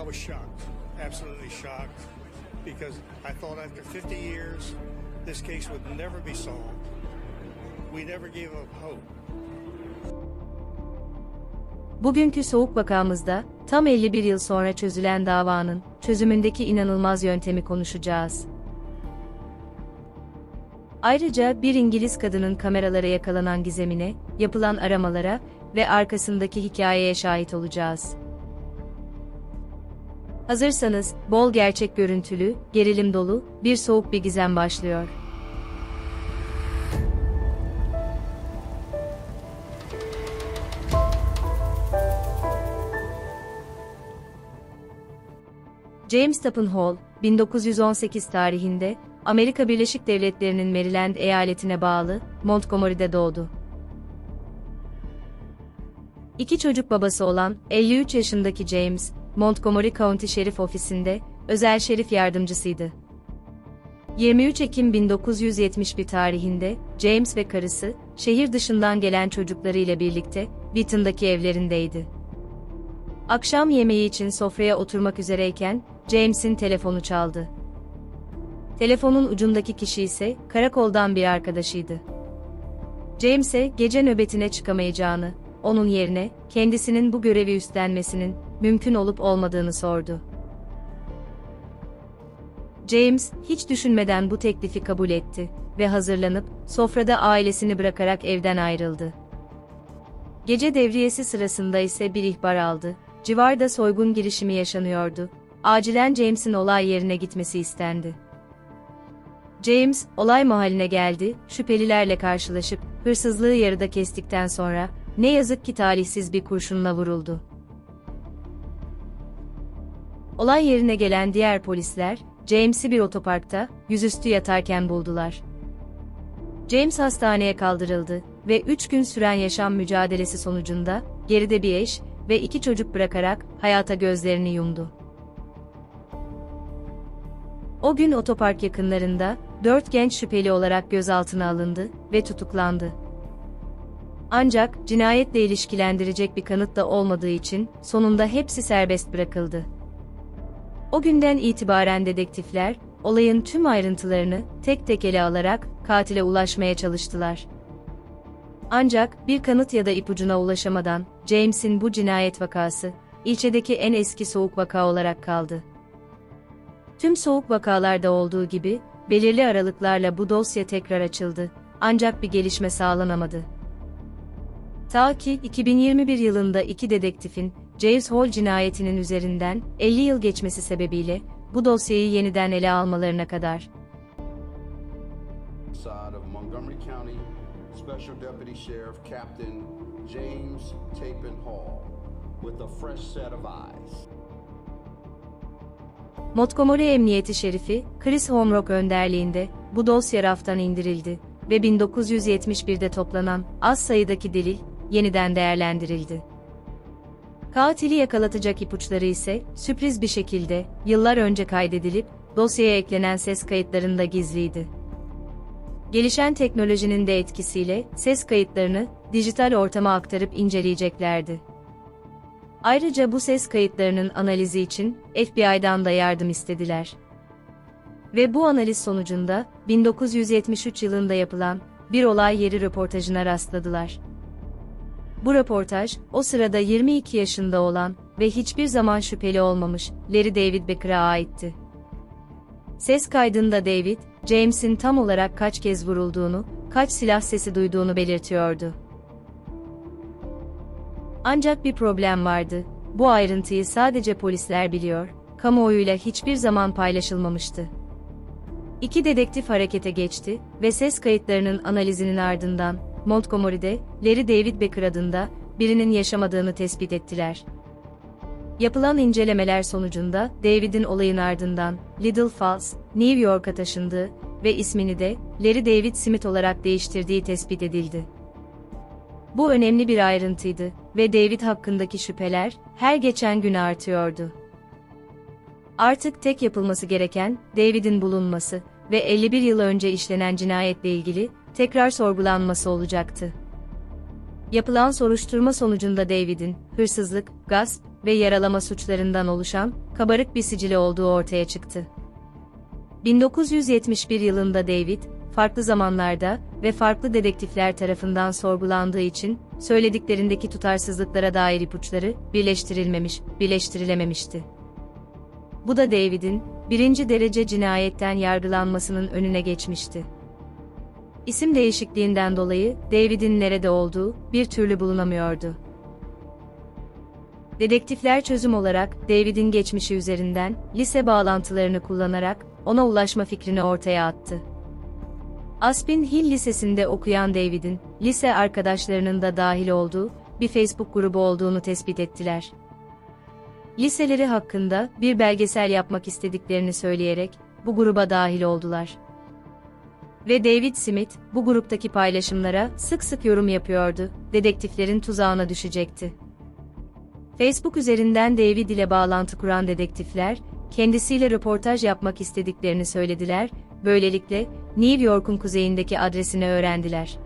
I was shocked, absolutely shocked, because I thought after 50 years, this case would never be solved. We never gave up hope. Bugünkü soğuk vakamızda, tam 51 yıl sonra çözülen davanın, çözümündeki inanılmaz yöntemi konuşacağız. Ayrıca bir İngiliz kadının kameralara yakalanan gizemine, yapılan aramalara ve arkasındaki hikayeye şahit olacağız. Hazırsanız, bol gerçek görüntülü, gerilim dolu, bir soğuk bir gizem başlıyor. James Tappan Hall, 1918 tarihinde, Amerika Birleşik Devletleri'nin Maryland eyaletine bağlı, Montgomery'de doğdu. İki çocuk babası olan, 53 yaşındaki James, Montgomery County Şerif Ofisi'nde, özel şerif yardımcısıydı. 23 Ekim 1971 tarihinde, James ve karısı, şehir dışından gelen çocuklarıyla birlikte, Wheaton'daki evlerindeydi. Akşam yemeği için sofraya oturmak üzereyken, James'in telefonu çaldı. Telefonun ucundaki kişi ise, karakoldan bir arkadaşıydı. James'e gece nöbetine çıkamayacağını, onun yerine, kendisinin bu görevi üstlenmesinin, mümkün olup olmadığını sordu. James, hiç düşünmeden bu teklifi kabul etti ve hazırlanıp, sofrada ailesini bırakarak evden ayrıldı. Gece devriyesi sırasında ise bir ihbar aldı, civarda soygun girişimi yaşanıyordu, acilen James'in olay yerine gitmesi istendi. James, olay mahalline geldi, şüphelilerle karşılaşıp, hırsızlığı yarıda kestikten sonra, ne yazık ki talihsiz bir kurşunla vuruldu. Olay yerine gelen diğer polisler, James'i bir otoparkta, yüzüstü yatarken buldular. James hastaneye kaldırıldı ve 3 gün süren yaşam mücadelesi sonucunda, geride bir eş ve 2 çocuk bırakarak, hayata gözlerini yumdu. O gün otopark yakınlarında, 4 genç şüpheli olarak gözaltına alındı ve tutuklandı. Ancak, cinayetle ilişkilendirecek bir kanıt da olmadığı için, sonunda hepsi serbest bırakıldı. O günden itibaren dedektifler, olayın tüm ayrıntılarını, tek tek ele alarak, katile ulaşmaya çalıştılar. Ancak, bir kanıt ya da ipucuna ulaşamadan, James'in bu cinayet vakası, ilçedeki en eski soğuk vaka olarak kaldı. Tüm soğuk vakalarda olduğu gibi, belirli aralıklarla bu dosya tekrar açıldı, ancak bir gelişme sağlanamadı. Ta ki 2021 yılında iki dedektifin, James Hall cinayetinin üzerinden 50 yıl geçmesi sebebiyle, bu dosyayı yeniden ele almalarına kadar. Montgomery County Special Deputy Sheriff Captain James Tappan Hall with a fresh set of eyes. Montgomery Emniyeti Şerifi, Chris Homrock önderliğinde, bu dosya raftan indirildi ve 1971'de toplanan az sayıdaki delil, yeniden değerlendirildi. Katili yakalatacak ipuçları ise, sürpriz bir şekilde, yıllar önce kaydedilip, dosyaya eklenen ses kayıtlarında gizliydi. Gelişen teknolojinin de etkisiyle, ses kayıtlarını, dijital ortama aktarıp inceleyeceklerdi. Ayrıca bu ses kayıtlarının analizi için, FBI'dan da yardım istediler. Ve bu analiz sonucunda, 1973 yılında yapılan, bir olay yeri röportajına rastladılar. Bu röportaj, o sırada 22 yaşında olan ve hiçbir zaman şüpheli olmamış, Larry David Becker'a aitti. Ses kaydında David, James'in tam olarak kaç kez vurulduğunu, kaç silah sesi duyduğunu belirtiyordu. Ancak bir problem vardı, bu ayrıntıyı sadece polisler biliyor, kamuoyuyla hiçbir zaman paylaşılmamıştı. İki dedektif harekete geçti ve ses kayıtlarının analizinin ardından, Montgomery'de, Larry David Becker adında, birinin yaşamadığını tespit ettiler. Yapılan incelemeler sonucunda, David'in olayın ardından, Little Falls, New York'a taşındığı ve ismini de, Larry David Smith olarak değiştirdiği tespit edildi. Bu önemli bir ayrıntıydı ve David hakkındaki şüpheler, her geçen gün artıyordu. Artık tek yapılması gereken, David'in bulunması ve 51 yıl önce işlenen cinayetle ilgili, tekrar sorgulanması olacaktı. Yapılan soruşturma sonucunda David'in hırsızlık, gasp ve yaralama suçlarından oluşan kabarık bir sicili olduğu ortaya çıktı. 1971 yılında David, farklı zamanlarda ve farklı dedektifler tarafından sorgulandığı için söylediklerindeki tutarsızlıklara dair ipuçları birleştirilememişti. Bu da David'in birinci derece cinayetten yargılanmasının önüne geçmişti. İsim değişikliğinden dolayı David'in nerede olduğu bir türlü bulunamıyordu. Dedektifler çözüm olarak David'in geçmişi üzerinden lise bağlantılarını kullanarak ona ulaşma fikrini ortaya attı. Aspen Hill Lisesi'nde okuyan David'in lise arkadaşlarının da dahil olduğu bir Facebook grubu olduğunu tespit ettiler. Liseleri hakkında bir belgesel yapmak istediklerini söyleyerek bu gruba dahil oldular. Ve David Smith bu gruptaki paylaşımlara sık sık yorum yapıyordu, dedektiflerin tuzağına düşecekti. Facebook üzerinden David ile bağlantı kuran dedektifler, kendisiyle röportaj yapmak istediklerini söylediler, böylelikle New York'un kuzeyindeki adresini öğrendiler.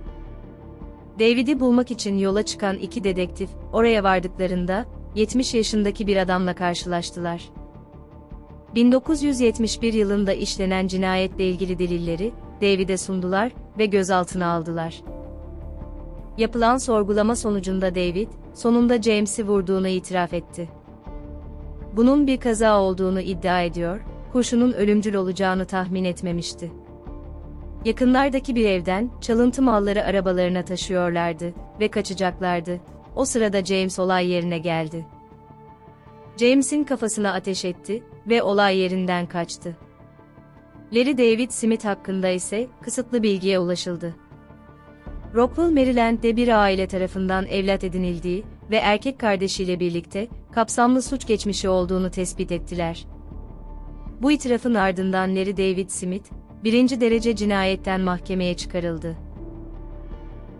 David'i bulmak için yola çıkan iki dedektif, oraya vardıklarında, 70 yaşındaki bir adamla karşılaştılar. 1971 yılında işlenen cinayetle ilgili delilleri, David'e sundular ve gözaltına aldılar. Yapılan sorgulama sonucunda David, sonunda James'i vurduğunu itiraf etti. Bunun bir kaza olduğunu iddia ediyor, kurşunun ölümcül olacağını tahmin etmemişti. Yakınlardaki bir evden çalıntı malları arabalarına taşıyorlardı ve kaçacaklardı. O sırada James olay yerine geldi. James'in kafasına ateş etti ve olay yerinden kaçtı. Larry David Smith hakkında ise kısıtlı bilgiye ulaşıldı. Rockville, Maryland'de bir aile tarafından evlat edinildiği ve erkek kardeşiyle birlikte kapsamlı suç geçmişi olduğunu tespit ettiler. Bu itirafın ardından Larry David Smith, birinci derece cinayetten mahkemeye çıkarıldı.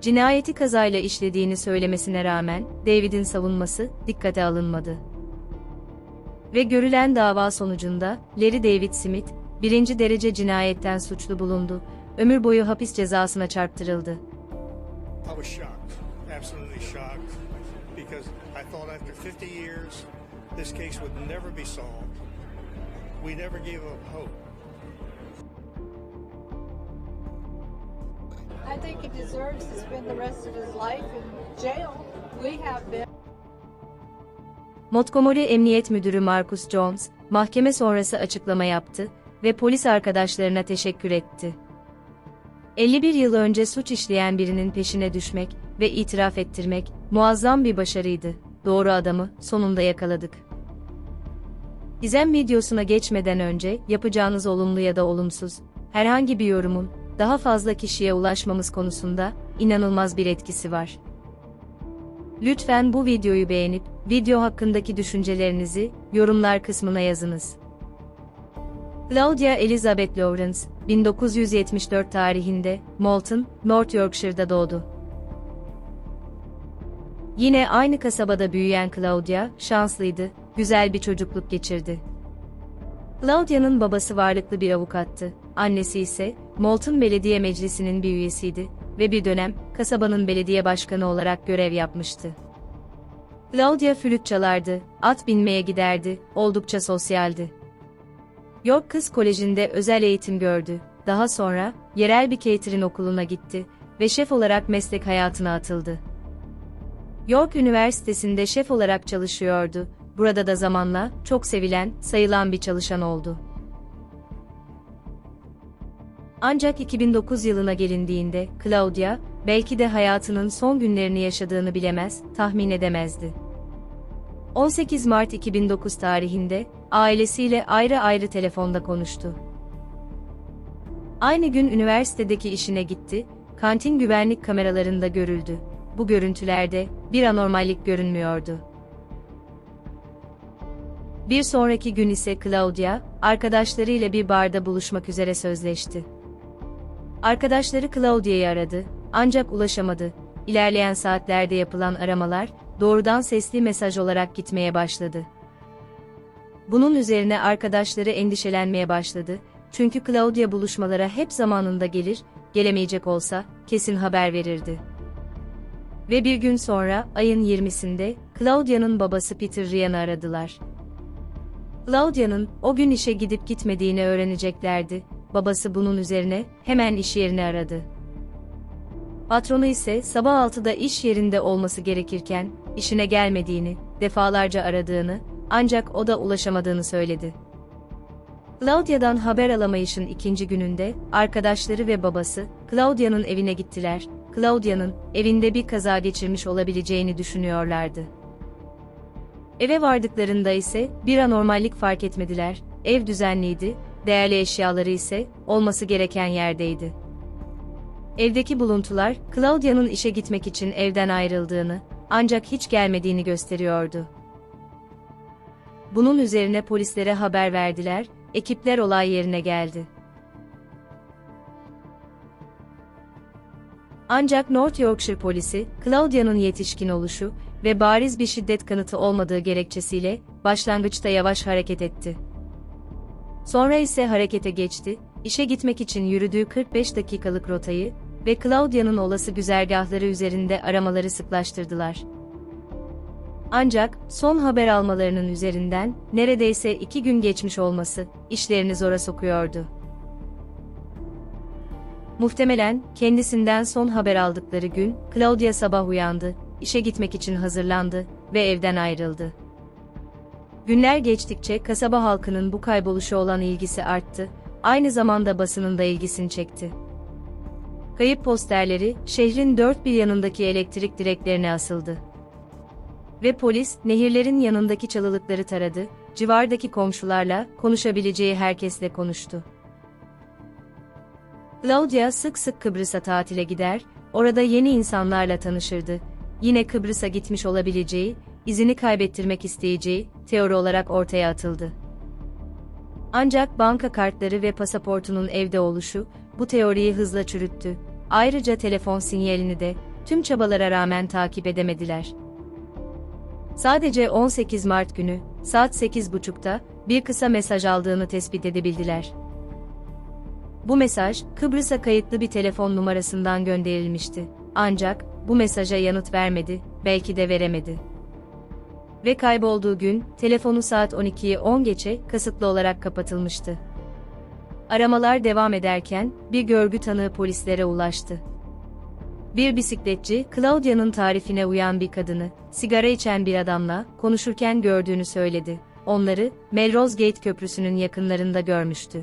Cinayeti kazayla işlediğini söylemesine rağmen David'in savunması dikkate alınmadı. Ve görülen dava sonucunda Larry David Smith, birinci derece cinayetten suçlu bulundu, ömür boyu hapis cezasına çarptırıldı. I was shocked, absolutely shocked, because I thought after 50 years this case would never be solved. We never gave up hope. I think he deserves to spend the rest of his life in jail. We have been. Montgomery Emniyet Müdürü Marcus Jones, mahkeme sonrası açıklama yaptı ve polis arkadaşlarına teşekkür etti. 51 yıl önce suç işleyen birinin peşine düşmek ve itiraf ettirmek muazzam bir başarıydı. Doğru adamı sonunda yakaladık. İzlem videosuna geçmeden önce yapacağınız olumlu ya da olumsuz herhangi bir yorumun daha fazla kişiye ulaşmamız konusunda inanılmaz bir etkisi var. Lütfen bu videoyu beğenip video hakkındaki düşüncelerinizi yorumlar kısmına yazınız. Claudia Elizabeth Lawrence, 1974 tarihinde Moulton, North Yorkshire'da doğdu. Yine aynı kasabada büyüyen Claudia, şanslıydı, güzel bir çocukluk geçirdi. Claudia'nın babası varlıklı bir avukattı, annesi ise Moulton Belediye Meclisi'nin bir üyesiydi ve bir dönem kasabanın belediye başkanı olarak görev yapmıştı. Claudia flüt çalardı, at binmeye giderdi, oldukça sosyaldi. York Kız Koleji'nde özel eğitim gördü, daha sonra yerel bir catering okuluna gitti ve şef olarak meslek hayatına atıldı. York Üniversitesi'nde şef olarak çalışıyordu, burada da zamanla çok sevilen, sayılan bir çalışan oldu. Ancak 2009 yılına gelindiğinde Claudia, belki de hayatının son günlerini yaşadığını bilemez, tahmin edemezdi. 18 Mart 2009 tarihinde ailesiyle ayrı ayrı telefonda konuştu. Aynı gün üniversitedeki işine gitti, kantin güvenlik kameralarında görüldü. Bu görüntülerde bir anormallik görünmüyordu. Bir sonraki gün ise Claudia, arkadaşlarıyla bir barda buluşmak üzere sözleşti. Arkadaşları Claudia'yı aradı, ancak ulaşamadı. İlerleyen saatlerde yapılan aramalar, doğrudan sesli mesaj olarak gitmeye başladı. Bunun üzerine arkadaşları endişelenmeye başladı, çünkü Claudia buluşmalara hep zamanında gelir, gelemeyecek olsa, kesin haber verirdi. Ve bir gün sonra, ayın 20'sinde, Claudia'nın babası Peter Ryan'ı aradılar. Claudia'nın, o gün işe gidip gitmediğini öğreneceklerdi. Babası bunun üzerine, hemen iş yerini aradı. Patronu ise, sabah 6'da iş yerinde olması gerekirken, işine gelmediğini, defalarca aradığını, ancak o da ulaşamadığını söyledi. Claudia'dan haber alamayışın ikinci gününde, arkadaşları ve babası, Claudia'nın evine gittiler. Claudia'nın, evinde bir kaza geçirmiş olabileceğini düşünüyorlardı. Eve vardıklarında ise, bir anormallik fark etmediler, ev düzenliydi, değerli eşyaları ise, olması gereken yerdeydi. Evdeki buluntular, Claudia'nın işe gitmek için evden ayrıldığını, ancak hiç gelmediğini gösteriyordu. Bunun üzerine polislere haber verdiler, ekipler olay yerine geldi. Ancak North Yorkshire polisi, Claudia'nın yetişkin oluşu ve bariz bir şiddet kanıtı olmadığı gerekçesiyle, başlangıçta yavaş hareket etti. Sonra ise harekete geçti, işe gitmek için yürüdüğü 45 dakikalık rotayı ve Claudia'nın olası güzergahları üzerinde aramaları sıklaştırdılar. Ancak, son haber almalarının üzerinden, neredeyse 2 gün geçmiş olması, işlerini zora sokuyordu. Muhtemelen, kendisinden son haber aldıkları gün, Claudia sabah uyandı, işe gitmek için hazırlandı ve evden ayrıldı. Günler geçtikçe kasaba halkının bu kayboluşa olan ilgisi arttı, aynı zamanda basının da ilgisini çekti. Kayıp posterleri, şehrin dört bir yanındaki elektrik direklerine asıldı. Ve polis, nehirlerin yanındaki çalılıkları taradı, civardaki komşularla, konuşabileceği herkesle konuştu. Claudia sık sık Kıbrıs'a tatile gider, orada yeni insanlarla tanışırdı. Yine Kıbrıs'a gitmiş olabileceği, izini kaybettirmek isteyeceği, teori olarak ortaya atıldı. Ancak banka kartları ve pasaportunun evde oluşu, bu teoriyi hızla çürüttü. Ayrıca telefon sinyalini de, tüm çabalara rağmen takip edemediler. Sadece 18 Mart günü, saat 8.30'da, bir kısa mesaj aldığını tespit edebildiler. Bu mesaj, Kıbrıs'a kayıtlı bir telefon numarasından gönderilmişti. Ancak, bu mesaja yanıt vermedi, belki de veremedi. Ve kaybolduğu gün, telefonu saat 12'yi 10 geçe, kasıtlı olarak kapatılmıştı. Aramalar devam ederken, bir görgü tanığı polislere ulaştı. Bir bisikletçi, Claudia'nın tarifine uyan bir kadını, sigara içen bir adamla, konuşurken gördüğünü söyledi. Onları, Melrose Gate Köprüsü'nün yakınlarında görmüştü.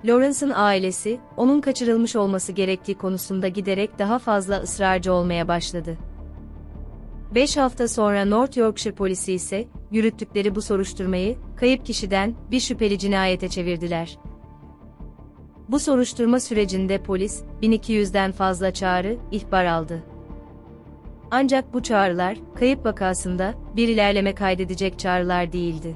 Lawrence'ın ailesi, onun kaçırılmış olması gerektiği konusunda giderek daha fazla ısrarcı olmaya başladı. 5 hafta sonra North Yorkshire polisi ise, yürüttükleri bu soruşturmayı, kayıp kişiden, bir şüpheli cinayete çevirdiler. Bu soruşturma sürecinde polis, 1200'den fazla çağrı, ihbar aldı. Ancak bu çağrılar, kayıp vakasında, bir ilerleme kaydedecek çağrılar değildi.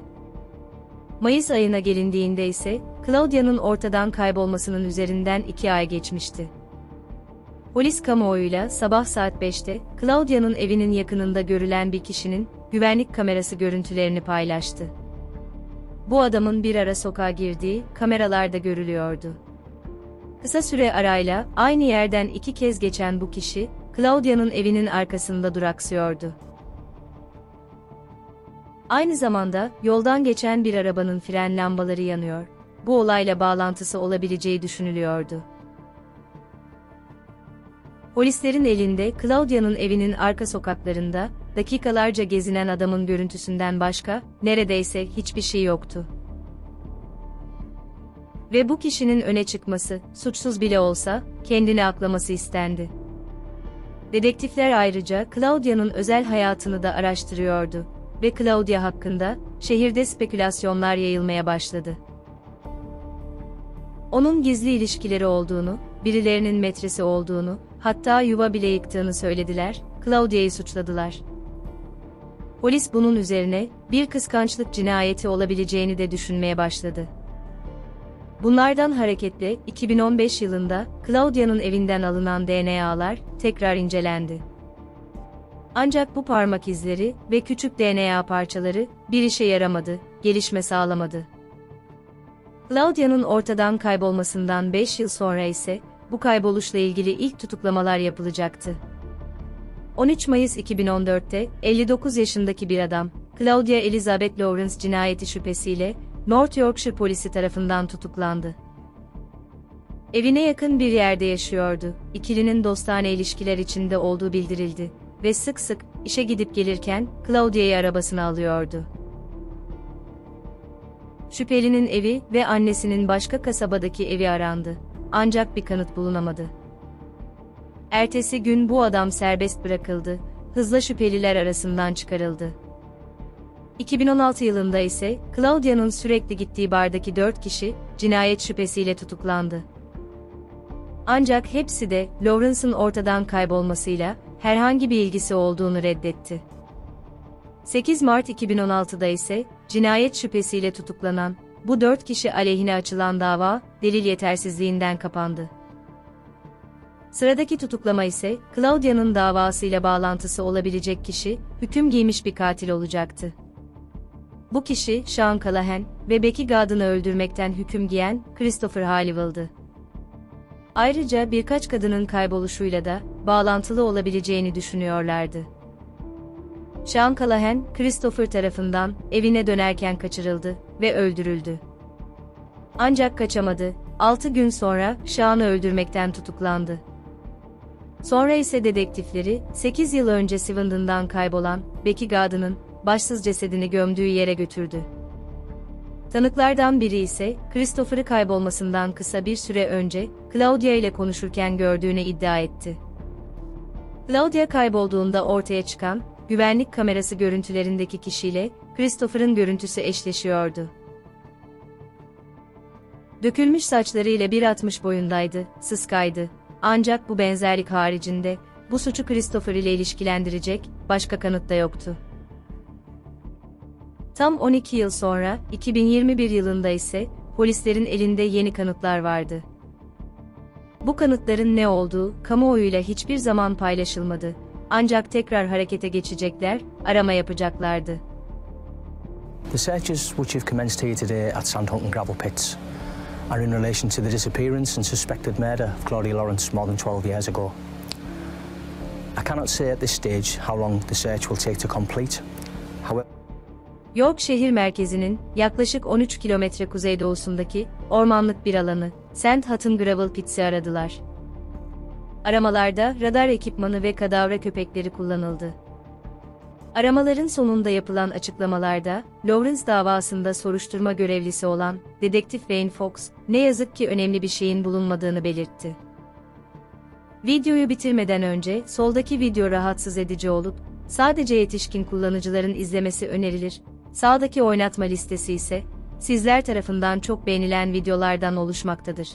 Mayıs ayına gelindiğinde ise, Claudia'nın ortadan kaybolmasının üzerinden 2 ay geçmişti. Polis kamuoyuyla sabah saat 5'te, Claudia'nın evinin yakınında görülen bir kişinin, güvenlik kamerası görüntülerini paylaştı. Bu adamın bir ara sokağa girdiği, kameralarda görülüyordu. Kısa süre arayla, aynı yerden 2 kez geçen bu kişi, Claudia'nın evinin arkasında duraksıyordu. Aynı zamanda, yoldan geçen bir arabanın fren lambaları yanıyor. Bu olayla bağlantısı olabileceği düşünülüyordu. Polislerin elinde Claudia'nın evinin arka sokaklarında, dakikalarca gezinen adamın görüntüsünden başka, neredeyse hiçbir şey yoktu. Ve bu kişinin öne çıkması, suçsuz bile olsa, kendini aklaması istendi. Dedektifler ayrıca Claudia'nın özel hayatını da araştırıyordu ve Claudia hakkında, şehirde spekülasyonlar yayılmaya başladı. Onun gizli ilişkileri olduğunu, birilerinin metresi olduğunu, hatta yuva bile yıktığını söylediler, Claudia'yı suçladılar. Polis bunun üzerine, bir kıskançlık cinayeti olabileceğini de düşünmeye başladı. Bunlardan hareketle, 2015 yılında, Claudia'nın evinden alınan DNA'lar, tekrar incelendi. Ancak bu parmak izleri ve küçük DNA parçaları, bir işe yaramadı, gelişme sağlamadı. Claudia'nın ortadan kaybolmasından 5 yıl sonra ise, bu kayboluşla ilgili ilk tutuklamalar yapılacaktı. 13 Mayıs 2014'te 59 yaşındaki bir adam, Claudia Elizabeth Lawrence cinayeti şüphesiyle North Yorkshire polisi tarafından tutuklandı. Evine yakın bir yerde yaşıyordu. İkilinin dostane ilişkiler içinde olduğu bildirildi ve sık sık işe gidip gelirken Claudia'yı arabasına alıyordu. Şüphelinin evi ve annesinin başka kasabadaki evi arandı. Ancak bir kanıt bulunamadı. Ertesi gün bu adam serbest bırakıldı, hızla şüpheliler arasından çıkarıldı. 2016 yılında ise Claudia'nın sürekli gittiği bardaki 4 kişi cinayet şüphesiyle tutuklandı. Ancak hepsi de Lawrence'ın ortadan kaybolmasıyla herhangi bir ilgisi olduğunu reddetti. 8 Mart 2016'da ise cinayet şüphesiyle tutuklanan bu 4 kişi aleyhine açılan dava delil yetersizliğinden kapandı. Sıradaki tutuklama ise Claudia'nın davasıyla bağlantısı olabilecek kişi hüküm giymiş bir katil olacaktı. Bu kişi Sean Callahan ve Becky Gardner'ı öldürmekten hüküm giyen Christopher Halliwell'dı. Ayrıca birkaç kadının kayboluşuyla da bağlantılı olabileceğini düşünüyorlardı. Sean Callahan, Christopher tarafından evine dönerken kaçırıldı ve öldürüldü. Ancak kaçamadı, 6 gün sonra Sean'ı öldürmekten tutuklandı. Sonra ise dedektifleri, 8 yıl önce Swindon'dan kaybolan Becky Gardner'ın başsız cesedini gömdüğü yere götürdü. Tanıklardan biri ise, Christopher'ı kaybolmasından kısa bir süre önce, Claudia ile konuşurken gördüğünü iddia etti. Claudia kaybolduğunda ortaya çıkan, güvenlik kamerası görüntülerindeki kişiyle, Christopher'ın görüntüsü eşleşiyordu. Dökülmüş saçlarıyla 1.60 boyundaydı, sıskaydı. Ancak bu benzerlik haricinde, bu suçu Christopher ile ilişkilendirecek, başka kanıt da yoktu. Tam 12 yıl sonra, 2021 yılında ise, polislerin elinde yeni kanıtlar vardı. Bu kanıtların ne olduğu, kamuoyuyla hiçbir zaman paylaşılmadı. Ancak tekrar harekete geçecekler, arama yapacaklardı. The searches which have commenced here today at Sandhunton Gravel Pits are in relation to the disappearance and suspected murder of Claudia Lawrence more than 12 years ago. I cannot say at this stage how long the search will take to complete. However, York şehir merkezinin yaklaşık 13 kilometre kuzeydoğusundaki ormanlık bir alanı, Sandhunton Gravel Pits'i aradılar. Aramalarda radar ekipmanı ve kadavra köpekleri kullanıldı. Aramaların sonunda yapılan açıklamalarda, Lawrence davasında soruşturma görevlisi olan dedektif Wayne Fox, ne yazık ki önemli bir şeyin bulunmadığını belirtti. Videoyu bitirmeden önce soldaki video rahatsız edici olup, sadece yetişkin kullanıcıların izlemesi önerilir. Sağdaki oynatma listesi ise, sizler tarafından çok beğenilen videolardan oluşmaktadır.